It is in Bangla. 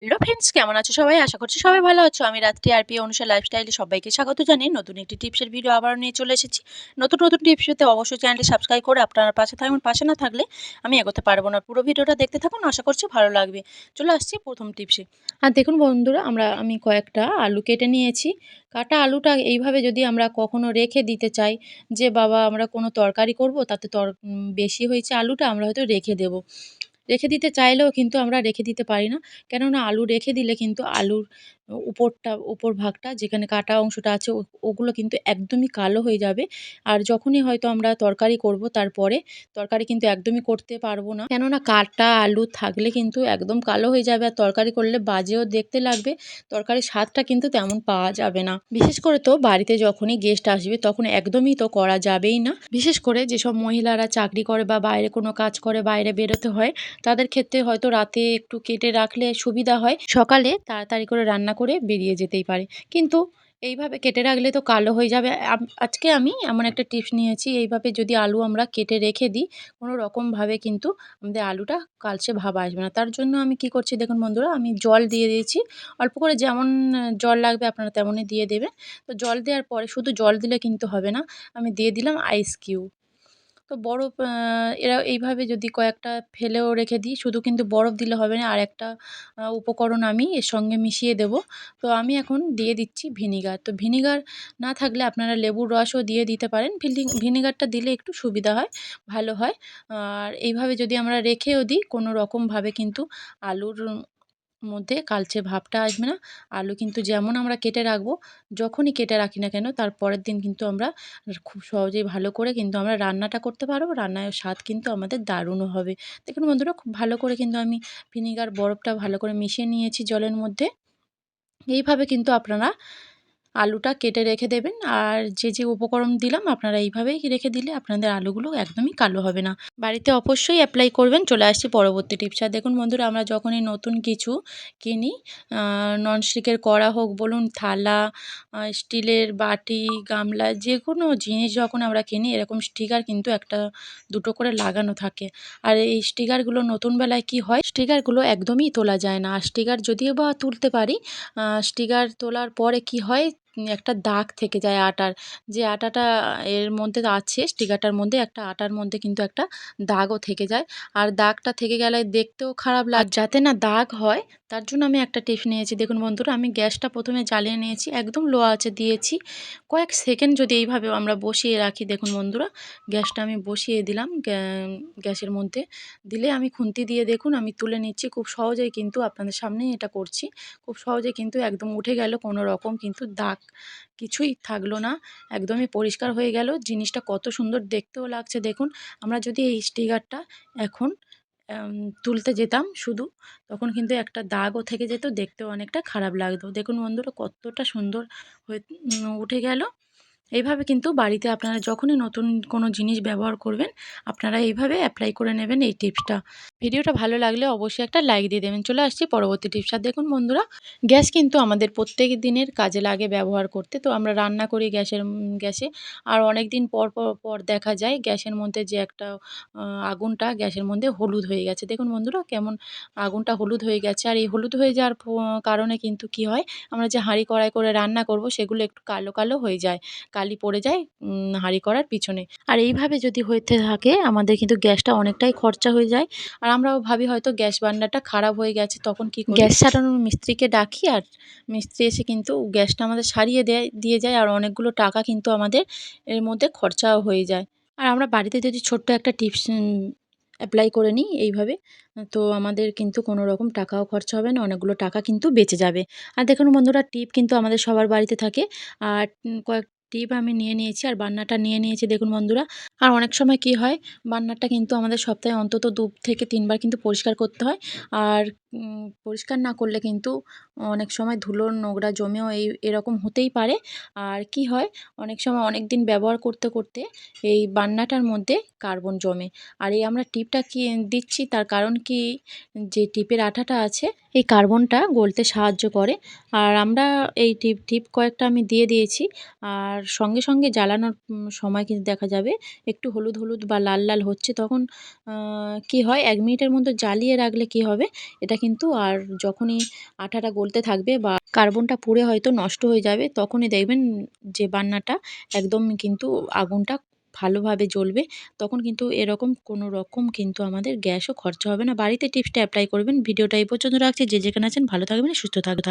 হ্যালো ফ্রেন্ডস, কেমন আছো সবাই? আশা করছি সবাই ভালো আছো। আমি রাত্রি আরপি অনুসার লাইফস্টাইলে সবাইকে স্বাগত জানিয়ে নতুন একটি টিপসের ভিডিও আবারও নিয়ে চলে এসেছি। নতুন টিপস পেতে অবশ্যই চ্যানেলটি সাবস্ক্রাইব করে আপনারা পাশে থাকবেন। পাশে না থাকলে আমি এগোতে পারবো না। পুরো ভিডিওটা দেখতে থাকুন, আশা করছি ভালো লাগবে। চলে আসছি প্রথম টিপসে। আর দেখুন বন্ধুরা, আমি কয়েকটা আলু কেটে নিয়েছি। কাটা আলুটা এইভাবে যদি আমরা কখনো রেখে দিতে চাই যে বাবা আমরা কোনো তরকারি করব, তাতে বেশি হয়েছে আলুটা, আমরা হয়তো রেখে দেব। রেখে দিতে চাইলেও কিন্তু আমরা রেখে দিতে পারি না। কেননা আলু রেখে দিলে কিন্তু আলুর উপর ভাগটা যেখানে কাটা অংশটা আছে ওগুলো কিন্তু একদমই কালো হয়ে যাবে। আর যখনই হয়তো আমরা তরকারি করব তারপরে তরকারি কিন্তু একদমই করতে পারব না। কেননা কাটা আলু থাকলে কিন্তু একদম কালো হয়ে যাবে, আর তরকারি করলে বাজেও দেখতে লাগবে। তরকারির স্বাদটা কিন্তু তেমন পাওয়া যাবে না। বিশেষ করে তো বাড়িতে যখনই গেস্ট আসবে তখন একদমই তো করা যাবেই না। বিশেষ করে যেসব মহিলারা চাকরি করে বা বাইরে কোনো কাজ করে, বাইরে বেরোতে হয়, তাদের ক্ষেত্রে হয়তো রাতে একটু কেটে রাখলে সুবিধা হয়। সকালে তাড়াতাড়ি করে রান্না করে বেরিয়ে যেতেই পারে। কিন্তু এইভাবে কেটে রাখলে তো কালো হয়ে যাবে। আজকে আমি এমন একটা টিপস নিয়েছি, এইভাবে যদি আলু আমরা কেটে রেখে দিই, কোনো রকমভাবে কিন্তু আমাদের আলুটা কালচে ভাব আসবে না। তার জন্য আমি কি করছি দেখুন বন্ধুরা, আমি জল দিয়ে দিয়েছি। অল্প করে যেমন জল লাগবে আপনারা তেমনই দিয়ে দেবেন। তো জল দেওয়ার পরে শুধু জল দিলে কিন্তু হবে না, আমি দিয়ে দিলাম আইস কিউব। তো বরফ এরা এইভাবে যদি কয়েকটা ফেলেও রেখে দিই, শুধু কিন্তু বরফ দিলে হবে না, আরেকটা উপকরণ আমি এর সঙ্গে মিশিয়ে দেব। তো আমি এখন দিয়ে দিচ্ছি ভিনিগার। তো ভিনিগার না থাকলে আপনারা লেবুর রসও দিয়ে দিতে পারেন। ভিনিগারটা দিলে একটু সুবিধা হয়, ভালো হয়। আর এইভাবে যদি আমরা রেখেও দিই, কোনো রকমভাবে কিন্তু আলুর মধ্যে কালচে ভাবটা আসবে না। আলু কিন্তু যেমন আমরা কেটে রাখবো, যখনই কেটে রাখি না কেন তার পরের দিন কিন্তু আমরা খুব সহজেই ভালো করে কিন্তু আমরা রান্নাটা করতে পারবো। রান্নার স্বাদ কিন্তু আমাদের দারুণও হবে। দেখুন বন্ধুরা, খুব ভালো করে কিন্তু আমি ভিনিগার বরফটা ভালো করে মিশিয়ে নিয়েছি জলের মধ্যে। এইভাবে কিন্তু আপনারা আলুটা কেটে রেখে দেবেন। আর যে উপকরণ দিলাম আপনারা এইভাবেই রেখে দিলে আপনাদের আলুগুলো একদমই কালো হবে না। বাড়িতে অবশ্যই অ্যাপ্লাই করবেন। চলে আসছি পরবর্তী টিপস। আর দেখুন বন্ধুরা, আমরা যখনই নতুন কিছু কিনি, ননস্টিকের কড়া হোক বলুন, থালা, স্টিলের বাটি, গামলা, যেকোনো জিনিস যখন আমরা কিনি এরকম স্টিকার কিন্তু একটা দুটো করে লাগানো থাকে। আর এই স্টিকারগুলো নতুন বেলায় কি হয়, স্টিকারগুলো একদমই তোলা যায় না। আর স্টিকার যদিও বা তুলতে পারি, স্টিকার তোলার পরে কি হয়, একটা দাগ থেকে যায় আটার। যে আটাটা এর মধ্যে আছে, স্টিকারটার মধ্যে একটা আটার মধ্যে কিন্তু একটা দাগও থেকে যায়। আর দাগটা থেকে গেলে দেখতেও খারাপ লাগে। আর যাতে না দাগ হয় তার জন্য আমি একটা টিপস নিয়েছি। দেখুন বন্ধুরা, আমি গ্যাসটা প্রথমে জ্বালিয়ে নিয়েছি, একদম লো আঁচে দিয়েছি। কয়েক সেকেন্ড যদি এইভাবে আমরা বসিয়ে রাখি, দেখুন বন্ধুরা, গ্যাসটা আমি বসিয়ে দিলাম গ্যাসের মধ্যে। দিলে আমি খুন্তি দিয়ে দেখুন আমি তুলে নিচ্ছি। খুব সহজেই কিন্তু আপনাদের সামনেই এটা করছি। খুব সহজে কিন্তু একদম উঠে গেল, কোনো রকম কিন্তু দাগ কিছুই থাকলো না, একদমই পরিষ্কার হয়ে গেল। জিনিসটা কত সুন্দর দেখতেও লাগছে দেখুন। আমরা যদি এই স্টিকারটা এখন তুলতে যেতাম শুধু, তখন কিন্তু একটা দাগও থেকে যেত, দেখতেও অনেকটা খারাপ লাগতো। দেখুন বন্ধুরা কতটা সুন্দর হয়ে উঠে গেল। এইভাবে কিন্তু বাড়িতে আপনারা যখনই নতুন কোনো জিনিস ব্যবহার করবেন, আপনারা এইভাবে অ্যাপ্লাই করে নেবেন এই টিপসটা। ভিডিওটা ভালো লাগলে অবশ্যই একটা লাইক দিয়ে দেবেন। চলে আসছি পরবর্তী টিপস। আর দেখুন বন্ধুরা, গ্যাস কিন্তু আমাদের প্রত্যেক দিনের কাজে লাগে ব্যবহার করতে। তো আমরা রান্না করি গ্যাসে। আর অনেক দিন পর দেখা যায় গ্যাসের মধ্যে যে একটা আগুনটা গ্যাসের মধ্যে হলুদ হয়ে গেছে। দেখুন বন্ধুরা কেমন আগুনটা হলুদ হয়ে গেছে। আর এই হলুদ হয়ে যাওয়ার কারণে কিন্তু কি হয়, আমরা যে হাঁড়ি কড়াই করে রান্না করব সেগুলো একটু কালো হয়ে যায়। কালি পড়ে যায় হাঁড়ি করার পিছনে। আর এইভাবে যদি হতে থাকে আমাদের কিন্তু গ্যাসটা অনেকটাই খরচা হয়ে যায়। আর আমরাও ভাবি হয়তো গ্যাস বার্নারটা খারাপ হয়ে গেছে, তখন কি করি, গ্যাস সারানোর মিস্ত্রিকে ডাকি, আর মিস্ত্রি এসে কিন্তু গ্যাসটা আমাদের সারিয়ে দিয়ে যায়। আর অনেকগুলো টাকা কিন্তু আমাদের এর মধ্যে খরচাও হয়ে যায়। আর আমরা বাড়িতে যদি ছোট্ট একটা টিপস অ্যাপ্লাই করে নিই এইভাবে, তো আমাদের কিন্তু কোনো রকম টাকাও খরচা হবে না, অনেকগুলো টাকা কিন্তু বেঁচে যাবে। আর দেখুন বন্ধুরা, টিপ কিন্তু আমাদের সবার বাড়িতে থাকে। আর কয়েক টিপ আমি নিয়ে নিয়েছি, আর বার্নারটা নিয়ে নিয়েছি দেখুন বন্ধুরা। আর অনেক সময় কি হয়, বার্নারটা কিন্তু আমাদের সপ্তাহে অন্তত 2 থেকে 3 বার কিন্তু পরিষ্কার করতে হয়। আর পরিষ্কার না করলে কিন্তু অনেক সময় ধুলো নোংরা জমেও এরকম হতেই পারে। আর কি হয়, অনেক সময় অনেক দিন ব্যবহার করতে এই বার্নারটার মধ্যে কার্বন জমে। আর এই আমরা টিপটা কি দিচ্ছি তার কারণ কি, যে টিপের আঠাটা আছে এই কার্বনটা গলতে সাহায্য করে। আর আমরা এই টিপ কয়েকটা আমি দিয়ে দিয়েছি। আর সঙ্গে জ্বালানোর সময় কিন্তু দেখা যাবে একটু হলুদ হলুদ বা লাল লাল হচ্ছে তখন কি হয় 1 মিনিটের মতো জ্বালিয়ে রাখলে কি হবে এটা কিন্তু আর যখনই আটাটা গলতে থাকবে বা কার্বনটা পুড়ে হয়তো নষ্ট হয়ে যাবে তখনই দেখবেন যে বান্নাটা একদম কিন্তু আগুনটা ভালোভাবে জ্বলবে। তখন কিন্তু এরকম কোনো রকম কিন্তু আমাদের গ্যাসও খরচা হবে না। বাড়িতে টিপসটা অ্যাপ্লাই করবেন। ভিডিওটা এই পর্যন্ত রাখছি। যে যেখানে আছেন ভালো থাকবেন, সুস্থ থাকবেন।